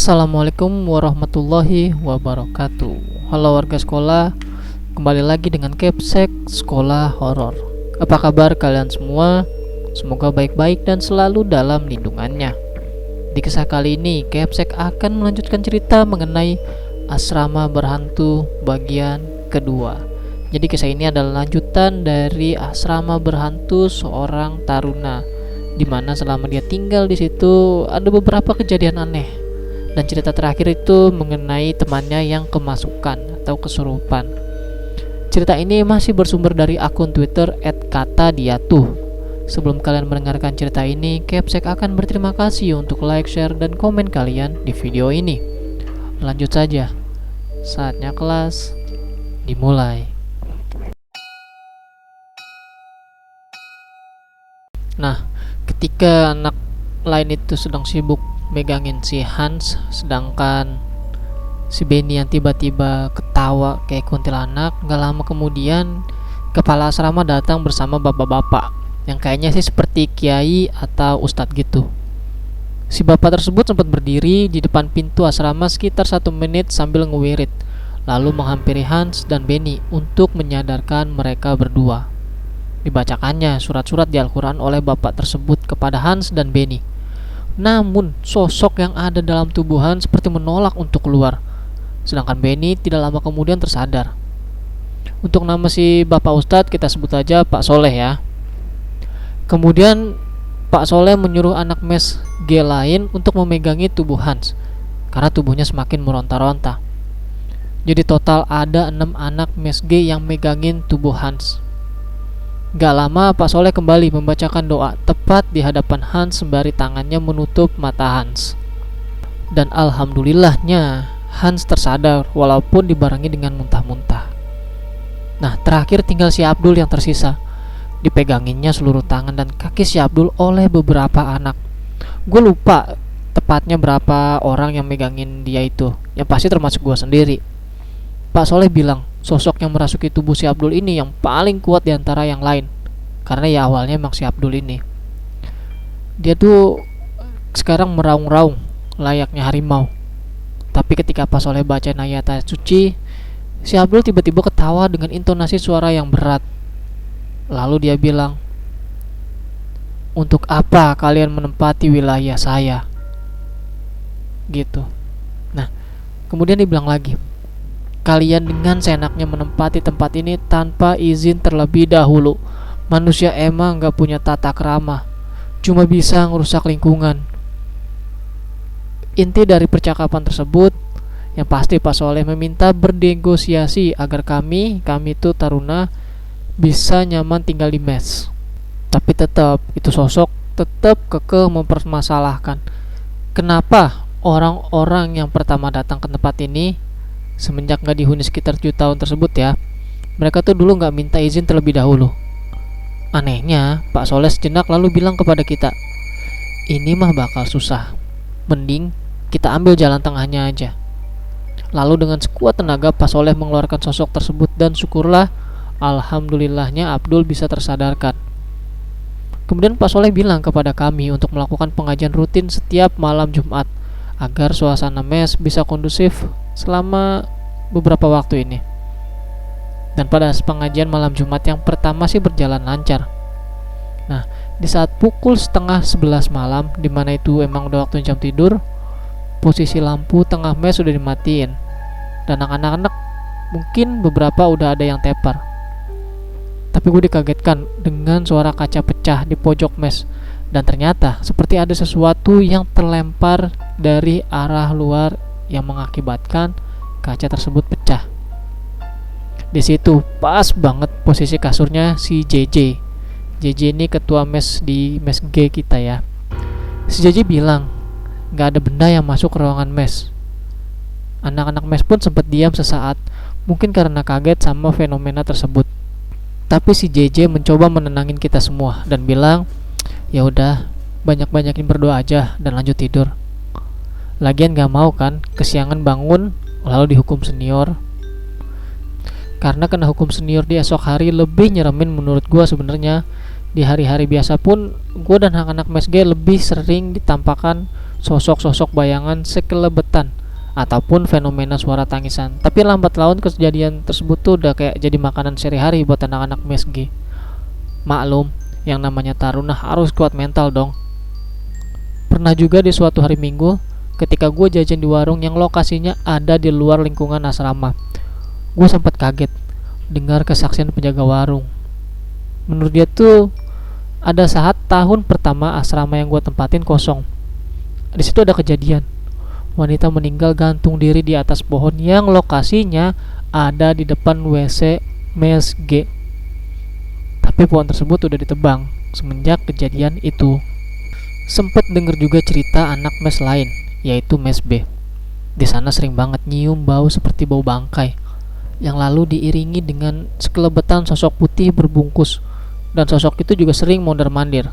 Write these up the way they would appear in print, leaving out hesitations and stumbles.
Assalamualaikum warahmatullahi wabarakatuh. Halo warga sekolah, kembali lagi dengan Capsek Sekolah Horor. Apa kabar kalian semua? Semoga baik-baik dan selalu dalam lindungannya. Di kisah kali ini, Capsek akan melanjutkan cerita mengenai asrama berhantu bagian kedua. Jadi kisah ini adalah lanjutan dari asrama berhantu seorang taruna, di mana selama dia tinggal di situ ada beberapa kejadian aneh. Dan cerita terakhir itu mengenai temannya yang kemasukan atau kesurupan. Cerita ini masih bersumber dari akun Twitter @katadiatuh. Sebelum kalian mendengarkan cerita ini, Capsek akan berterima kasih untuk like, share, dan komen kalian di video ini. Lanjut saja. Saatnya kelas dimulai. Nah, ketika anak lain itu sedang sibuk megangin si Hans, sedangkan si Benny yang tiba-tiba ketawa kayak kuntilanak, gak lama kemudian kepala asrama datang bersama bapak-bapak yang kayaknya sih seperti kiai atau ustadz gitu. Si bapak tersebut sempat berdiri di depan pintu asrama sekitar 1 menit sambil ngewirid, lalu menghampiri Hans dan Benny untuk menyadarkan mereka berdua. Dibacakannya surat-surat di Al-Quran oleh bapak tersebut kepada Hans dan Benny. Namun sosok yang ada dalam tubuh Hans seperti menolak untuk keluar, sedangkan Benny tidak lama kemudian tersadar. Untuk nama si bapak ustadz kita sebut aja Pak Soleh ya. Kemudian Pak Soleh menyuruh anak mes G lain untuk memegangi tubuh Hans karena tubuhnya semakin meronta-ronta. Jadi total ada 6 anak mes G yang megangin tubuh Hans. Gak lama Pak Soleh kembali membacakan doa tepat di hadapan Hans sembari tangannya menutup mata Hans. Dan alhamdulillahnya Hans tersadar walaupun dibarengi dengan muntah-muntah. Nah, terakhir tinggal si Abdul yang tersisa. Dipeganginnya seluruh tangan dan kaki si Abdul oleh beberapa anak. Gue lupa tepatnya berapa orang yang megangin dia itu. Yang pasti termasuk gue sendiri. Pak Soleh bilang sosok yang merasuki tubuh si Abdul ini yang paling kuat di antara yang lain. Karena ya awalnya emang si Abdul ini, dia tuh sekarang meraung-raung layaknya harimau. Tapi ketika Pak Soleh baca ayat suci, si Abdul tiba-tiba ketawa dengan intonasi suara yang berat. Lalu dia bilang, "Untuk apa kalian menempati wilayah saya?" Gitu. Nah, kemudian dia bilang lagi, "Kalian dengan seenaknya menempati tempat ini tanpa izin terlebih dahulu. Manusia emang gak punya tata krama, cuma bisa ngerusak lingkungan." Inti dari percakapan tersebut, yang pasti Pak Soleh meminta bernegosiasi agar kami itu taruna bisa nyaman tinggal di mes. Tapi tetap itu sosok tetap kekeh mempermasalahkan kenapa orang-orang yang pertama datang ke tempat ini semenjak gak dihuni sekitar 7 tahun tersebut ya, mereka tuh dulu gak minta izin terlebih dahulu. Anehnya Pak Soleh sejenak lalu bilang kepada kita, "Ini mah bakal susah, mending kita ambil jalan tengahnya aja." Lalu dengan sekuat tenaga Pak Soleh mengeluarkan sosok tersebut dan syukurlah alhamdulillahnya Abdul bisa tersadarkan. Kemudian Pak Soleh bilang kepada kami untuk melakukan pengajian rutin setiap malam Jumat agar suasana mes bisa kondusif selama beberapa waktu ini. Dan pada pengajian malam Jumat yang pertama sih berjalan lancar. Nah, di saat pukul setengah 11 malam, dimana itu emang udah waktu jam tidur, posisi lampu tengah mes sudah dimatiin. Dan anak-anak mungkin beberapa udah ada yang tepar. Tapi gue dikagetkan dengan suara kaca pecah di pojok mes. Dan ternyata seperti ada sesuatu yang terlempar dari arah luar yang mengakibatkan kaca tersebut pecah. Di situ pas banget posisi kasurnya si JJ. JJ ini ketua mes di mes G kita ya. Si JJ bilang gak ada benda yang masuk ke ruangan mes. Anak-anak mes pun sempat diam sesaat, mungkin karena kaget sama fenomena tersebut. Tapi si JJ mencoba menenangin kita semua dan bilang, "Ya udah, banyak-banyakin berdoa aja dan lanjut tidur. Lagian gak mau kan kesiangan bangun lalu dihukum senior." Karena kena hukum senior di esok hari lebih nyeremin menurut gue sebenarnya. Di hari-hari biasa pun gue dan anak-anak mes G lebih sering ditampakkan sosok-sosok bayangan sekelebetan ataupun fenomena suara tangisan. Tapi lambat laun kejadian tersebut tuh udah kayak jadi makanan sehari-hari buat anak-anak MSG. Maklum, yang namanya taruna harus kuat mental dong. Pernah juga di suatu hari Minggu ketika gue jajan di warung yang lokasinya ada di luar lingkungan asrama. Gue sempat kaget dengar kesaksian penjaga warung. Menurut dia tuh ada saat tahun pertama asrama yang gue tempatin kosong. Di situ ada kejadian wanita meninggal gantung diri di atas pohon yang lokasinya ada di depan WC MSG. Tapi pohon tersebut udah ditebang semenjak kejadian itu. Sempet denger juga cerita anak mes lain, yaitu mes B. Di sana sering banget nyium bau seperti bau bangkai, yang lalu diiringi dengan sekelebetan sosok putih berbungkus, dan sosok itu juga sering mondar-mandir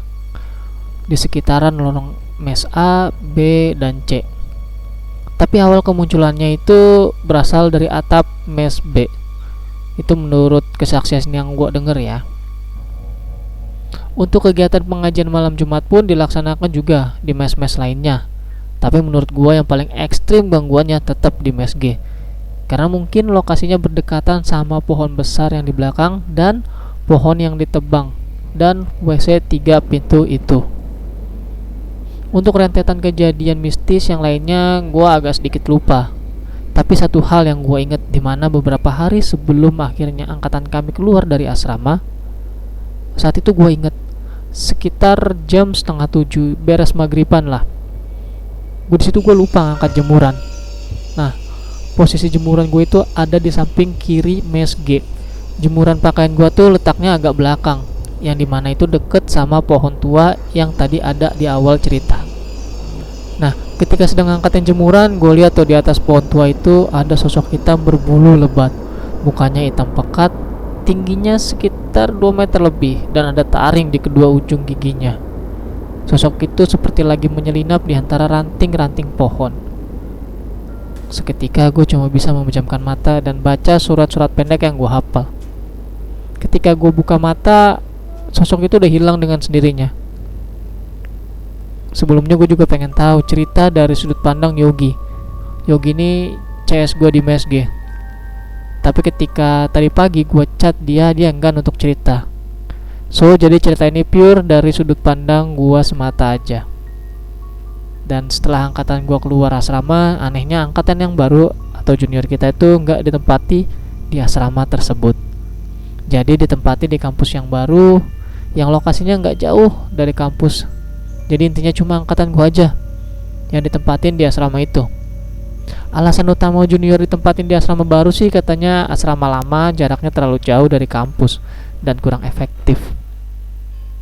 di sekitaran lorong mes A, B, dan C. Tapi awal kemunculannya itu berasal dari atap mes B. Itu menurut kesaksian yang gue denger ya. Untuk kegiatan pengajian malam Jumat pun dilaksanakan juga di mes-mes lainnya. Tapi menurut gua yang paling ekstrim gangguannya tetap di mes G. Karena mungkin lokasinya berdekatan sama pohon besar yang di belakang dan pohon yang ditebang dan WC 3 pintu itu. Untuk rentetan kejadian mistis yang lainnya gua agak sedikit lupa. Tapi satu hal yang gua inget, dimana beberapa hari sebelum akhirnya angkatan kami keluar dari asrama, saat itu gua inget sekitar jam 6:30 beres maghriban lah. Gue di situ gue lupa ngangkat jemuran. Nah, posisi jemuran gue itu ada di samping kiri mes G. Jemuran pakaian gue tuh letaknya agak belakang, yang dimana itu deket sama pohon tua yang tadi ada di awal cerita. Nah, ketika sedang ngangkatin jemuran, gue lihat tuh di atas pohon tua itu ada sosok hitam berbulu lebat. Mukanya hitam pekat, tingginya sekitar 2 meter lebih, dan ada taring di kedua ujung giginya. Sosok itu seperti lagi menyelinap di antara ranting-ranting pohon. Seketika gue cuma bisa memejamkan mata dan baca surat-surat pendek yang gue hafal. Ketika gue buka mata, sosok itu udah hilang dengan sendirinya. Sebelumnya gue juga pengen tahu cerita dari sudut pandang Yogi. Yogi ini CS gue di MSG. Tapi ketika tadi pagi gue chat dia enggan untuk cerita. So jadi cerita ini pure dari sudut pandang gue semata aja. Dan setelah angkatan gue keluar asrama, anehnya angkatan yang baru atau junior kita itu nggak ditempati di asrama tersebut. Jadi ditempati di kampus yang baru, yang lokasinya nggak jauh dari kampus. Jadi intinya cuma angkatan gue aja yang ditempatin di asrama itu. Alasan utama junior ditempatin di asrama baru sih katanya asrama lama jaraknya terlalu jauh dari kampus dan kurang efektif.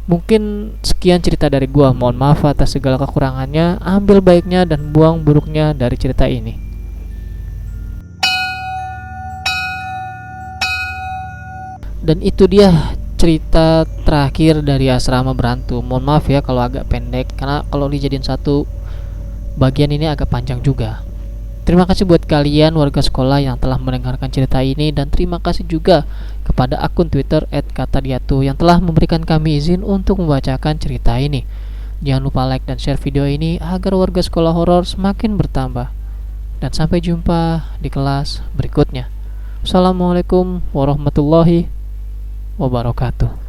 Mungkin sekian cerita dari gua. Mohon maaf atas segala kekurangannya. Ambil baiknya dan buang buruknya dari cerita ini. Dan itu dia cerita terakhir dari asrama Berantu. Mohon maaf ya kalau agak pendek, karena kalau dijadiin satu bagian ini agak panjang juga. Terima kasih buat kalian warga sekolah yang telah mendengarkan cerita ini, dan terima kasih juga kepada akun Twitter @katadiatu yang telah memberikan kami izin untuk membacakan cerita ini. Jangan lupa like dan share video ini agar warga sekolah horor semakin bertambah. Dan sampai jumpa di kelas berikutnya. Assalamualaikum warahmatullahi wabarakatuh.